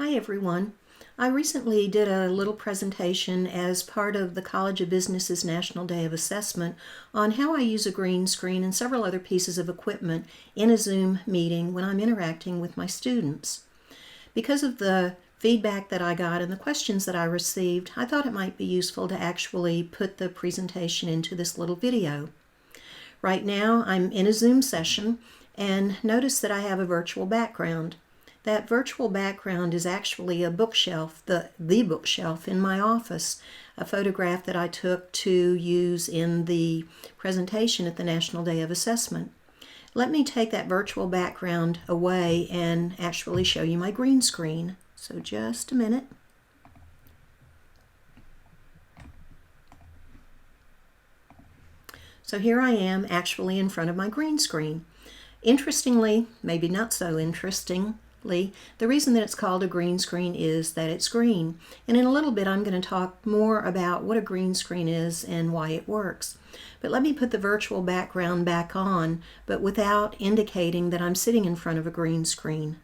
Hi everyone. I recently did a little presentation as part of the College of Business's National Day of Assessment on how I use a green screen and several other pieces of equipment in a Zoom meeting when I'm interacting with my students. Because of the feedback that I got and the questions that I received, I thought it might be useful to actually put the presentation into this little video. Right now I'm in a Zoom session, and notice that I have a virtual background. That virtual background is actually a bookshelf, the bookshelf in my office, a photograph that I took to use in the presentation at the National Day of Assessment. Let me take that virtual background away and actually show you my green screen. So just a minute. So here I am actually in front of my green screen. Interestingly, maybe not so interestingly, the reason that it's called a green screen is that it's green. And in a little bit I'm going to talk more about what a green screen is and why it works. But let me put the virtual background back on, but without indicating that I'm sitting in front of a green screen.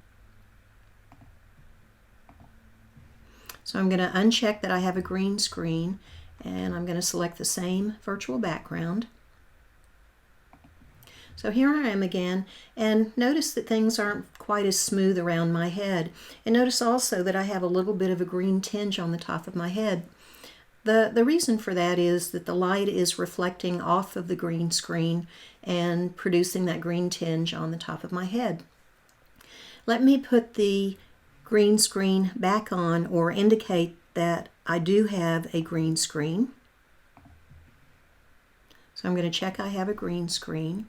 So I'm going to uncheck that I have a green screen, and I'm going to select the same virtual background. So here I am again, and notice that things aren't quite as smooth around my head. And notice also that I have a little bit of a green tinge on the top of my head. The reason for that is that the light is reflecting off of the green screen and producing that green tinge on the top of my head. Let me put the green screen back on, or indicate that I do have a green screen. So I'm going to check I have a green screen.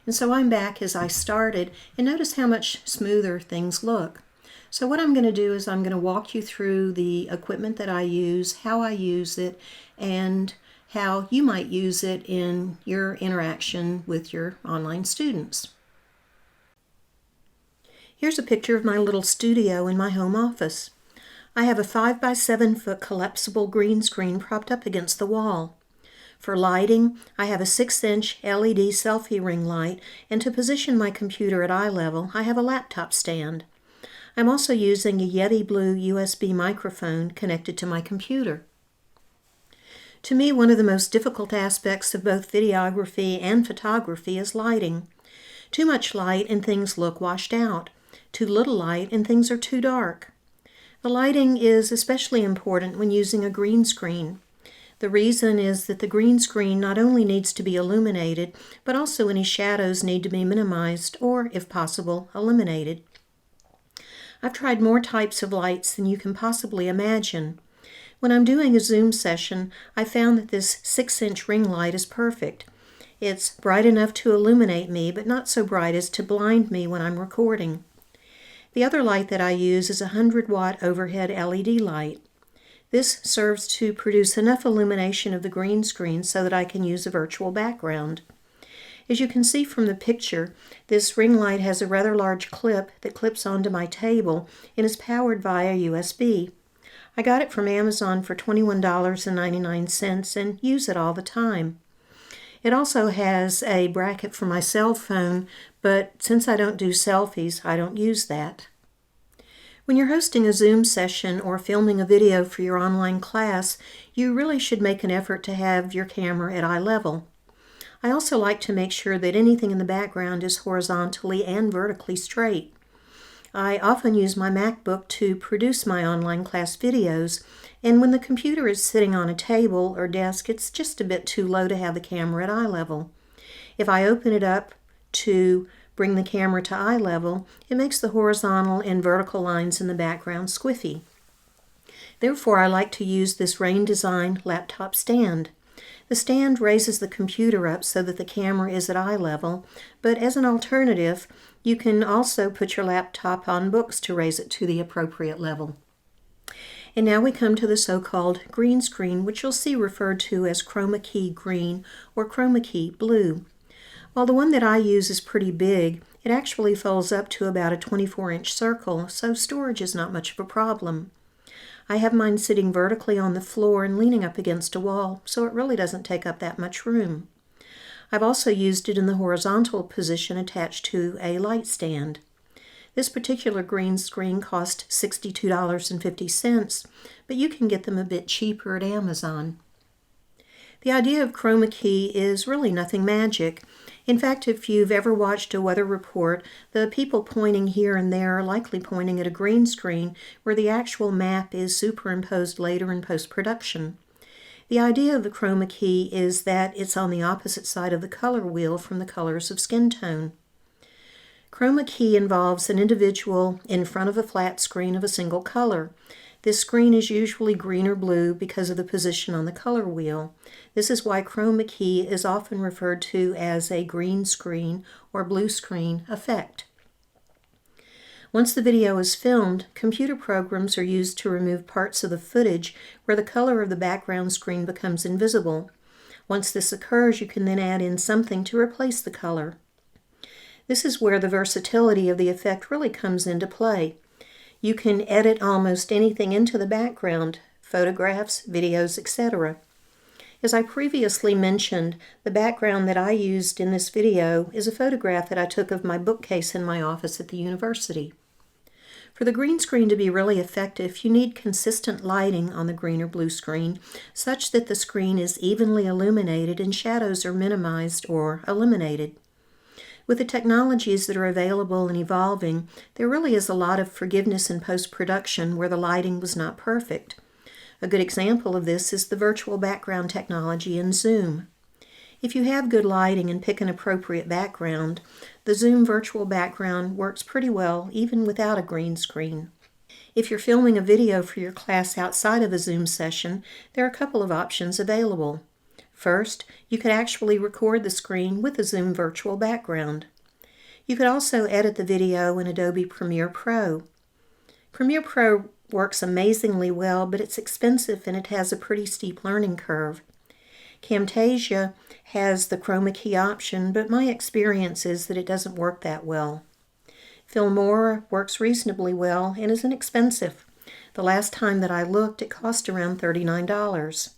And so I'm back as I started, and notice how much smoother things look. So what I'm going to do is I'm going to walk you through the equipment that I use, how I use it, and how you might use it in your interaction with your online students. Here's a picture of my little studio in my home office. I have a 5 by 7 foot collapsible green screen propped up against the wall. For lighting, I have a 6-inch LED selfie ring light, and to position my computer at eye level, I have a laptop stand. I'm also using a Yeti Blue USB microphone connected to my computer. To me, one of the most difficult aspects of both videography and photography is lighting. Too much light and things look washed out. Too little light and things are too dark. The lighting is especially important when using a green screen. The reason is that the green screen not only needs to be illuminated, but also any shadows need to be minimized or, if possible, eliminated. I've tried more types of lights than you can possibly imagine. When I'm doing a Zoom session, I found that this 6-inch ring light is perfect. It's bright enough to illuminate me, but not so bright as to blind me when I'm recording. The other light that I use is a 100-watt overhead LED light. This serves to produce enough illumination of the green screen so that I can use a virtual background. As you can see from the picture, this ring light has a rather large clip that clips onto my table and is powered via USB. I got it from Amazon for $21.99 and use it all the time. It also has a bracket for my cell phone, but since I don't do selfies, I don't use that. When you're hosting a Zoom session or filming a video for your online class, you really should make an effort to have your camera at eye level. I also like to make sure that anything in the background is horizontally and vertically straight. I often use my MacBook to produce my online class videos, and when the computer is sitting on a table or desk, it's just a bit too low to have the camera at eye level. If I open it up to bring the camera to eye level, it makes the horizontal and vertical lines in the background squiffy. Therefore, I like to use this Rain Design laptop stand. The stand raises the computer up so that the camera is at eye level, but as an alternative, you can also put your laptop on books to raise it to the appropriate level. And now we come to the so-called green screen, which you'll see referred to as chroma key green or chroma key blue. While the one that I use is pretty big, it actually folds up to about a 24-inch circle, so storage is not much of a problem. I have mine sitting vertically on the floor and leaning up against a wall, so it really doesn't take up that much room. I've also used it in the horizontal position attached to a light stand. This particular green screen cost $62.50, but you can get them a bit cheaper at Amazon. The idea of chroma key is really nothing magic. In fact, if you've ever watched a weather report, the people pointing here and there are likely pointing at a green screen where the actual map is superimposed later in post-production. The idea of the chroma key is that it's on the opposite side of the color wheel from the colors of skin tone. Chroma key involves an individual in front of a flat screen of a single color. This screen is usually green or blue because of the position on the color wheel. This is why chroma key is often referred to as a green screen or blue screen effect. Once the video is filmed, computer programs are used to remove parts of the footage where the color of the background screen becomes invisible. Once this occurs, you can then add in something to replace the color. This is where the versatility of the effect really comes into play. You can edit almost anything into the background, photographs, videos, etc. As I previously mentioned, the background that I used in this video is a photograph that I took of my bookcase in my office at the university. For the green screen to be really effective, you need consistent lighting on the green or blue screen, such that the screen is evenly illuminated and shadows are minimized or eliminated. With the technologies that are available and evolving, there really is a lot of forgiveness in post-production where the lighting was not perfect. A good example of this is the virtual background technology in Zoom. If you have good lighting and pick an appropriate background, the Zoom virtual background works pretty well even without a green screen. If you're filming a video for your class outside of a Zoom session, there are a couple of options available. First, you could actually record the screen with a Zoom virtual background. You could also edit the video in Adobe Premiere Pro. Premiere Pro works amazingly well, but it's expensive and it has a pretty steep learning curve. Camtasia has the chroma key option, but my experience is that it doesn't work that well. Filmora works reasonably well and is inexpensive. The last time that I looked, it cost around $39.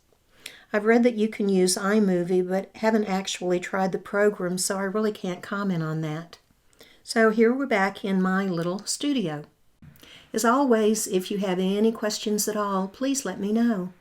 I've read that you can use iMovie, but haven't actually tried the program, so I really can't comment on that. So here we're back in my little studio. As always, if you have any questions at all, please let me know.